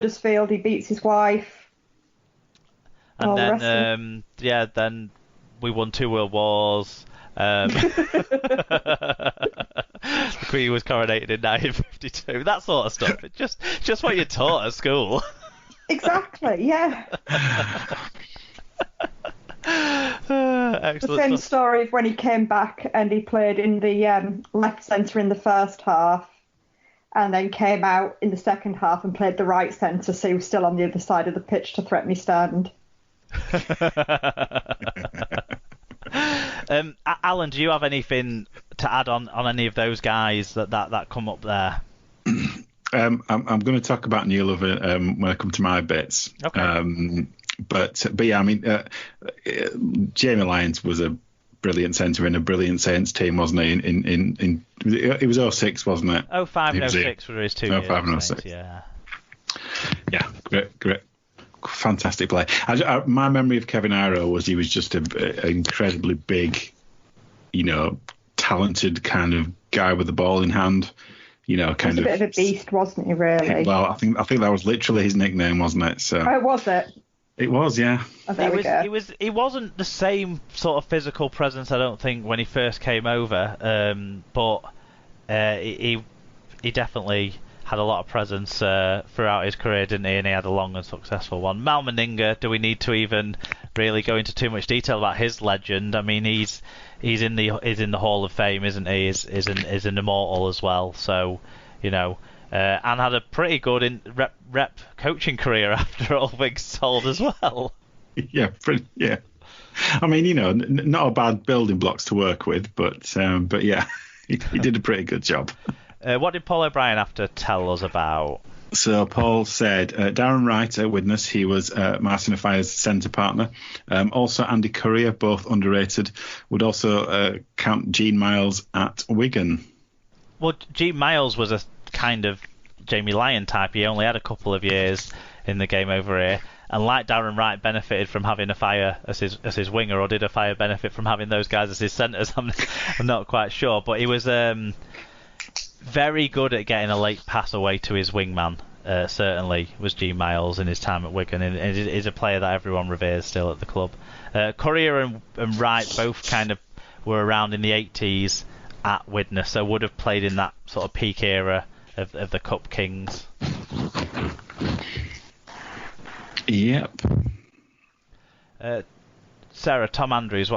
Huddersfield, he beats his wife. And then, then we won 2 World Wars. The Queen was coronated in 1952. That sort of stuff. It's just what you're taught at school. Exactly, yeah. Excellent. The same story of when he came back and he played in the left centre in the first half, and then came out in the second half and played the right centre, so he was still on the other side of the pitch to threaten me stand. Alan, do you have anything to add on any of those guys that come up there? I'm going to talk about Neil when I come to my bits. Okay. But yeah, I mean, Jamie Lyons was a brilliant centre in a brilliant Saints team, wasn't he? It was 06, wasn't it? 05 and 06 were his 2 years. 05 and 06. Yeah. Yeah, great. Fantastic play. My memory of Kevin Iro was he was just an incredibly big, talented kind of guy with the ball in hand. Kind of a bit of a beast, wasn't he? Really? Well, I think that was literally his nickname, wasn't it? So. Oh, was it? It was, yeah. Oh, he wasn't the same sort of physical presence, I don't think, when he first came over. But he definitely had a lot of presence throughout his career, didn't he? And he had a long and successful one. Mal Meninga, do we need to even really go into too much detail about his legend? I mean, he's in the Hall of Fame, isn't he? He's an immortal as well. So, and had a pretty good rep coaching career after all things told as well. Yeah, yeah. I mean, not a bad building blocks to work with, but yeah, he did a pretty good job. What did Paul O'Brien have to tell us about? So Paul said, Darren Wright at Widnes, he was Martin Offiah's centre partner. Also Andy Currier, both underrated. Would also count Gene Miles at Wigan. Well, Gene Miles was a kind of Jamie Lyon type. He only had a couple of years in the game over here. And like Darren Wright benefited from having Offiah as his winger, or did Offiah benefit from having those guys as his centres? I'm not quite sure. But he was very good at getting a late pass away to his wingman. Certainly was Gene Miles in his time at Wigan, and is a player that everyone reveres still at the club. Currier and Wright both kind of were around in the 80s at Widnes, so would have played in that sort of peak era of the Cup Kings. Yep. Sarah, Tom Andrews,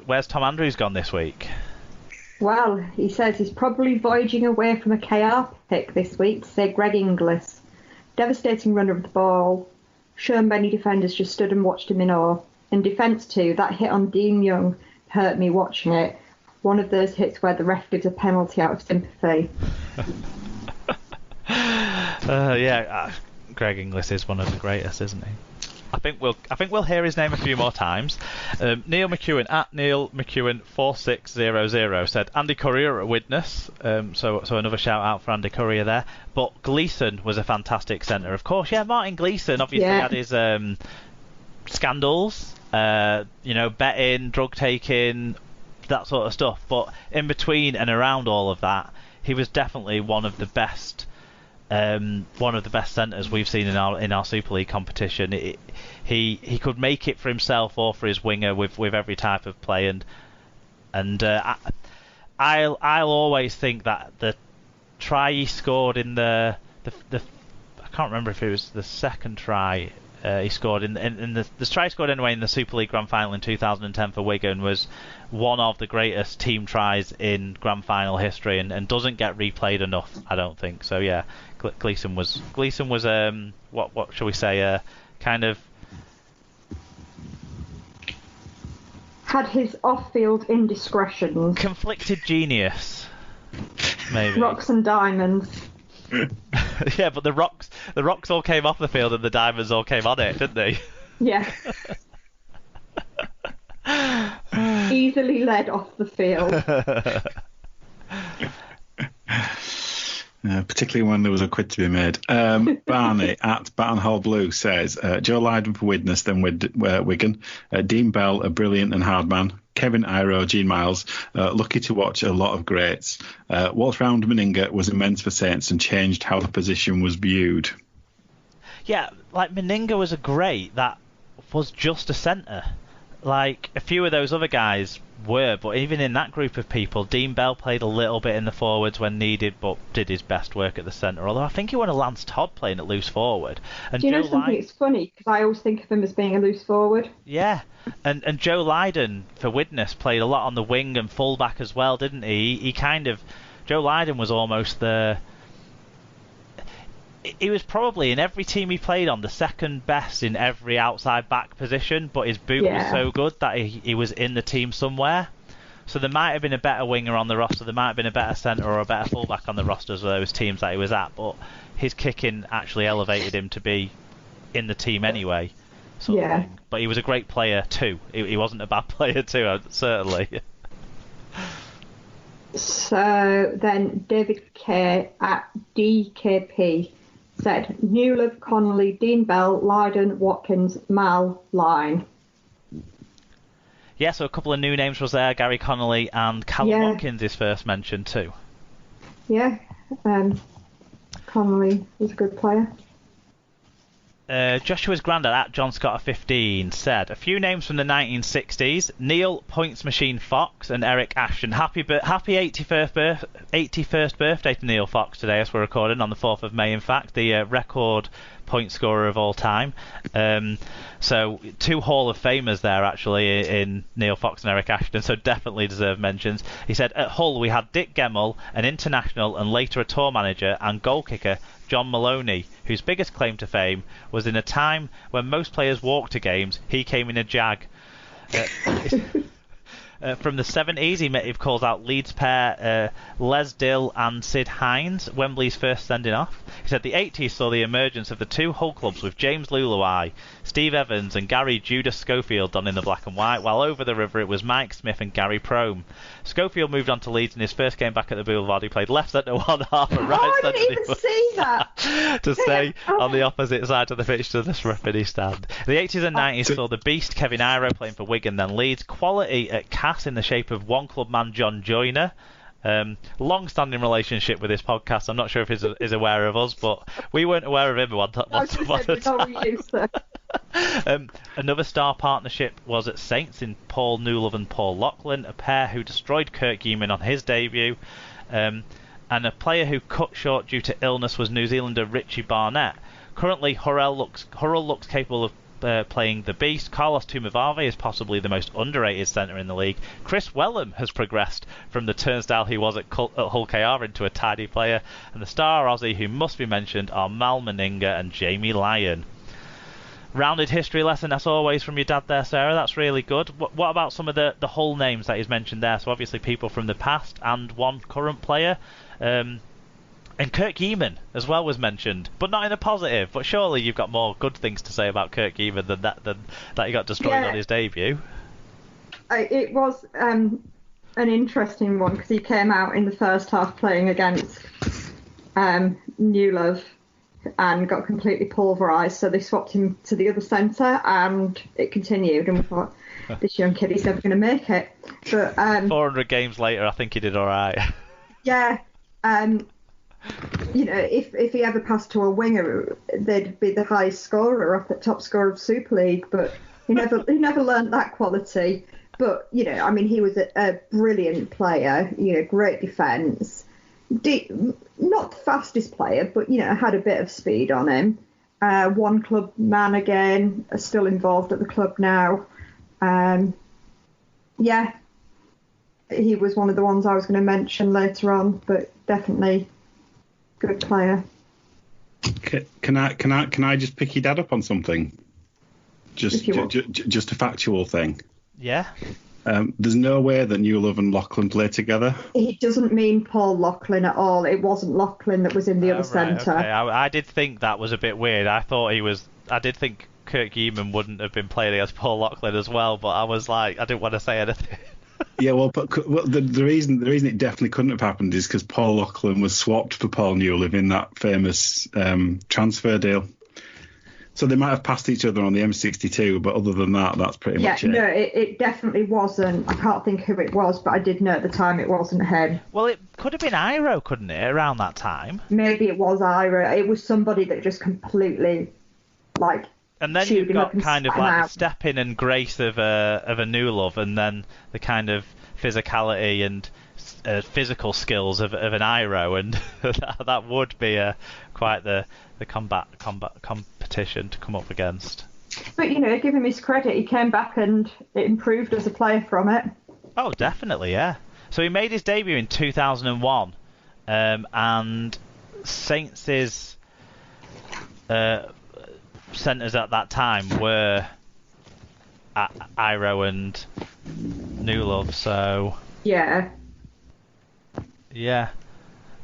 where's Tom Andrews gone this week? Well, he says he's probably voyaging away from a KR pick this week to say Greg Inglis. Devastating runner of the ball. Sean Benny defenders just stood and watched him in awe. In defence too, that hit on Dean Young hurt me watching it. One of those hits where the ref gives a penalty out of sympathy. Greg Inglis is one of the greatest, isn't he? I think we'll hear his name a few more times. Neil McEwen at Neil McEwen 4600 said Andy Currier at Widnes. So another shout out for Andy Currier there. But Gleeson was a fantastic centre, of course. Yeah, Martin Gleeson obviously had his scandals, betting, drug taking, that sort of stuff. But in between and around all of that, he was definitely one of the best centres we've seen in our Super League competition. He could make it for himself or for his winger with every type of play, and I'll always think that the try he scored in the I can't remember if it was the second try he scored in the try he scored anyway in the Super League Grand Final in 2010 for Wigan was one of the greatest team tries in Grand Final history, and doesn't get replayed enough, I don't think. So yeah, Gleeson was what shall we say, kind of had his off-field indiscretions. Conflicted genius, maybe. Rocks and diamonds. Yeah, but the rocks all came off the field and the diamonds all came on it, didn't they? Yeah. Easily led off the field. Particularly when there was a quid to be made. Barney at Barnhall Blue says Joe Lydon for Widnes, then Wigan. Dean Bell, a brilliant and hard man. Kevin Iro, Gene Miles, lucky to watch a lot of greats. Wolfram Meninga was immense for Saints and changed how the position was viewed. Yeah, like Meninga was a great that was just a centre. Like a few of those other guys were, but even in that group of people, Dean Bell played a little bit in the forwards when needed, but did his best work at the centre. Although I think he wanted Lance Todd playing at loose forward. And Do you know Joe something? It's funny because I always think of him as being a loose forward. Yeah, and Joe Lydon for Widnes played a lot on the wing and full back as well, didn't he? Joe Lydon was almost he was probably in every team he played on the second best in every outside back position, but his boot was so good that he was in the team somewhere. So there might have been a better winger on the roster, there might have been a better centre or a better fullback on the rosters of those teams that he was at, but his kicking actually elevated him to be in the team anyway. Sort of thing. But he was a great player too. He wasn't a bad player too, certainly. So then David K at DKP said Newlove, Connolly, Dean Bell, Lydon, Watkins, Mal, Line. Yeah, so a couple of new names was there. Gary Connolly and Callum Watkins is first mentioned too. Yeah, Connolly was a good player. Joshua's granddad at John Scott 15 said a few names from the 1960s: Neil Points Machine Fox and Eric Ashton. Happy 81st birthday to Neil Fox today, as we're recording on the 4th of May. In fact, the record point scorer of all time. So two Hall of Famers there actually in Neil Fox and Eric Ashton, so definitely deserve mentions. He said at Hull we had Dick Gemmell, an international and later a tour manager and goal kicker John Maloney, whose biggest claim to fame was in a time when most players walked to games, he came in a Jag. From the 70s, he calls out Leeds pair Les Dill and Sid Hines, Wembley's first sending off. He said the 80s saw the emergence of the two Hull clubs with James Luluai, Steve Evans and Gary Judas Schofield done in the black and white, while over the river it was Mike Smith and Gary Prome. Schofield moved on to Leeds in his first game back at the Boulevard. He played left centre, one half and right centre. I didn't even see that! To stay on the opposite side of the pitch to the scruffy stand. The 80s and 90s saw the beast Kevin Iro playing for Wigan, then Leeds. Quality at Cass in the shape of one club man John Joyner. Long-standing relationship with this podcast. I'm not sure if he's aware of us, but we weren't aware of him once upon a time. Another star partnership was at Saints in Paul Newlove and Paul Lachlan, a pair who destroyed Kirk Yeaman on his debut, and a player who cut short due to illness was New Zealander Richie Barnett. Currently, Hurrell looks capable of playing the beast. Carlos Tumavave is possibly the most underrated centre in the league. Chris Wellham has progressed from the turnstile he was at Hull KR into a tidy player, and the star Aussie who must be mentioned are Mal Meninga and Jamie Lyon. Rounded history lesson as always from your dad there, Sarah. That's really good. What about some of the Hull names that he's mentioned there? So obviously people from the past and one current player. And Kirk Yeaman as well was mentioned, but not in a positive. But surely you've got more good things to say about Kirk Yeaman than that he got destroyed on his debut. It was an interesting one because he came out in the first half playing against Newlove and got completely pulverised. So they swapped him to the other centre, and it continued. And we thought, this young kid is never going to make it. But 400 games later, I think he did all right. Yeah. You know, if he ever passed to a winger, they'd be the highest scorer, up at top scorer of Super League. But he never learnt that quality. But you know, I mean, he was a brilliant player. You know, great defence. Not the fastest player, but you know, had a bit of speed on him. One club man again, still involved at the club now. Yeah, he was one of the ones I was going to mention later on, but definitely good player. Can I just pick your dad up on something? Just a factual thing. Yeah. There's no way that Newlove and Lachlan play together. He doesn't mean Paul Lachlan at all. It wasn't Lachlan that was in the other centre. Okay. I did think that was a bit weird. I did think Kirk Yeaman wouldn't have been playing against Paul Lachlan as well, but I was like, I didn't want to say anything. Yeah, well, the reason it definitely couldn't have happened is because Paul Lachlan was swapped for Paul Newlove in that famous transfer deal. So they might have passed each other on the M62, but other than that, that's pretty much it. No, it definitely wasn't. I can't think who it was, but I did know at the time it wasn't him. Well, it could have been Iro, couldn't it, around that time? Maybe it was Iro. It was somebody that just completely like. And then you've got kind of like the step in and grace of a Newlove, and then the kind of physicality and physical skills of an Iro, and that would be quite the competition to come up against. But give him his credit. He came back and it improved as a player from it. Oh, definitely, yeah. So he made his debut in 2001, and Saints' centres at that time were Iro and Newlove. So yeah.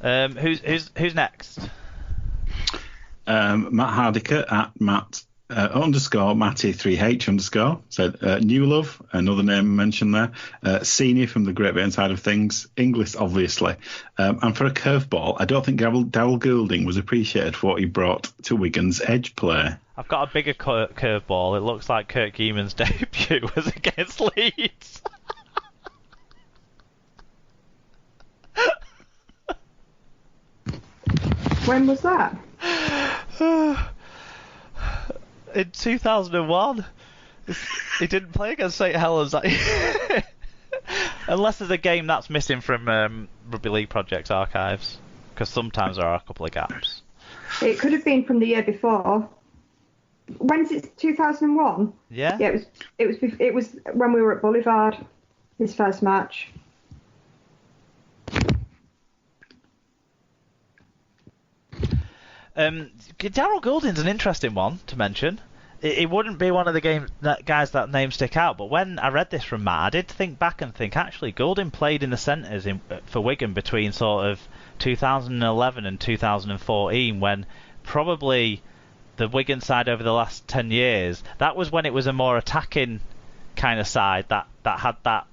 Who's next? Matt Hardiker at Matt _ Matty 3H _ said Newlove, another name mentioned there, senior from the Great Britain side of things, English obviously, and for a curveball, I don't think Darryl Goulding was appreciated for what he brought to Wigan's edge play. I've got a bigger curveball. It looks like Kirk Eamon's debut was against Leeds. When was that? In 2001. He didn't play against St Helens that year. Unless there's a game that's missing from Rugby League Project's archives, because sometimes there are a couple of gaps. It could have been from the year before. When's it? 2001. Yeah. Yeah, it was when we were at Boulevard. His first match. Darryl Goulding's an interesting one to mention. It wouldn't be one of the guys that names stick out, but when I read this from Matt, I did think back and think, actually, Goulding played in the centres for Wigan between sort of 2011 and 2014, when probably the Wigan side over the last 10 years, that was when it was a more attacking kind of side that had that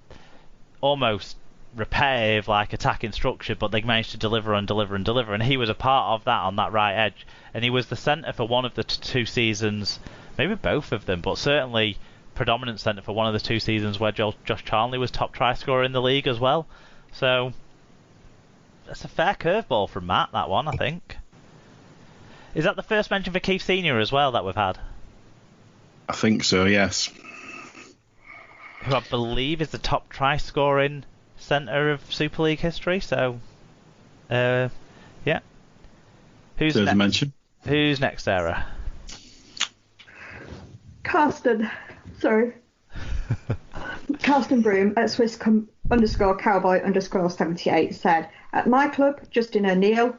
almost repetitive, like, attacking structure, but they managed to deliver, and he was a part of that on that right edge, and he was the centre for one of the two seasons, maybe both of them, but certainly predominant centre for one of the two seasons where Josh Charnley was top try scorer in the league as well. So that's a fair curveball from Matt, that one, I think. Is that the first mention for Keith Senior as well that we've had? I think so, yes. Who I believe is the top try scoring centre of Super League history, so yeah. Who's next? Mention. Who's next, Sarah? Carsten Broom at Swiss _cowboy _78 said, at my club, Justin O'Neill,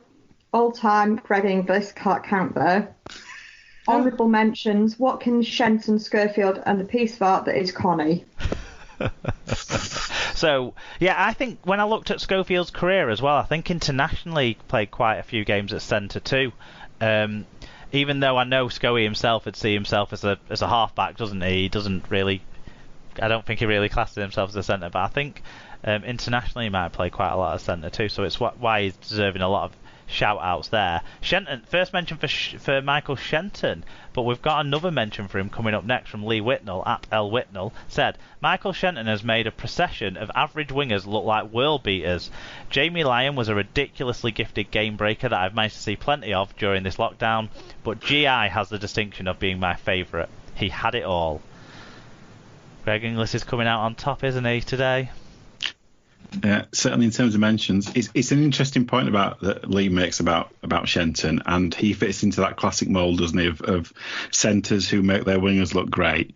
all-time Greg Inglis, can't count there. Honourable mentions, Watkins, Shenton, Schofield, and the piece of art that is Connie. So, yeah, I think when I looked at Schofield's career as well, I think internationally he played quite a few games at centre too. Even though I know Scoey himself would see himself as a halfback, doesn't he? He doesn't really. I don't think he really classes himself as a centre, but I think internationally he might play quite a lot of centre too. So it's why he's deserving a lot of shout outs there. Shenton, first mention for Michael Shenton, but we've got another mention for him coming up next from Lee Whitnell at L Whitnell. Said, Michael Shenton has made a procession of average wingers look like world beaters. Jamie Lyon was a ridiculously gifted game breaker that I've managed to see plenty of during this lockdown, but GI has the distinction of being my favourite. He had it all. Greg Inglis is coming out on top, isn't he, today? Certainly in terms of mentions, it's an interesting point that Lee makes about Shenton, and he fits into that classic mould, doesn't he, of centres who make their wingers look great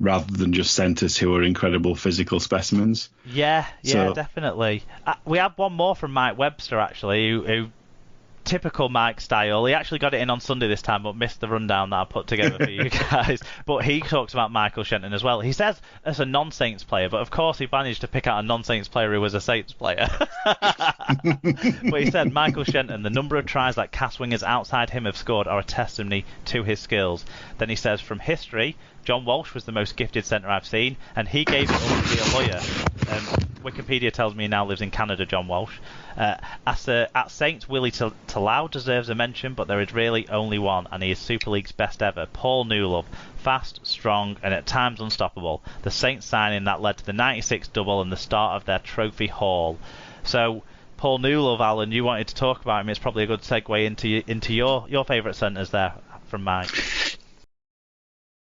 rather than just centres who are incredible physical specimens. Yeah, definitely. We had one more from Mike Webster, actually, who typical Mike style. He actually got it in on Sunday this time, but missed the rundown that I put together for you guys. But he talks about Michael Shenton as well. He says as a non-Saints player, but of course he managed to pick out a non-Saints player who was a Saints player. But he said, Michael Shenton, the number of tries that cast wingers outside him have scored are a testimony to his skills. Then he says, from history, John Walsh was the most gifted centre I've seen, and he gave it up to be a lawyer. Wikipedia tells me he now lives in Canada, John Walsh. At Saints, Willie Talau deserves a mention, but there is really only one, and he is Super League's best ever, Paul Newlove. Fast, strong, and at times unstoppable. The Saints signing that led to the 96 double and the start of their trophy haul. So, Paul Newlove, Alan, you wanted to talk about him. It's probably a good segue into your favourite centres there from Mike.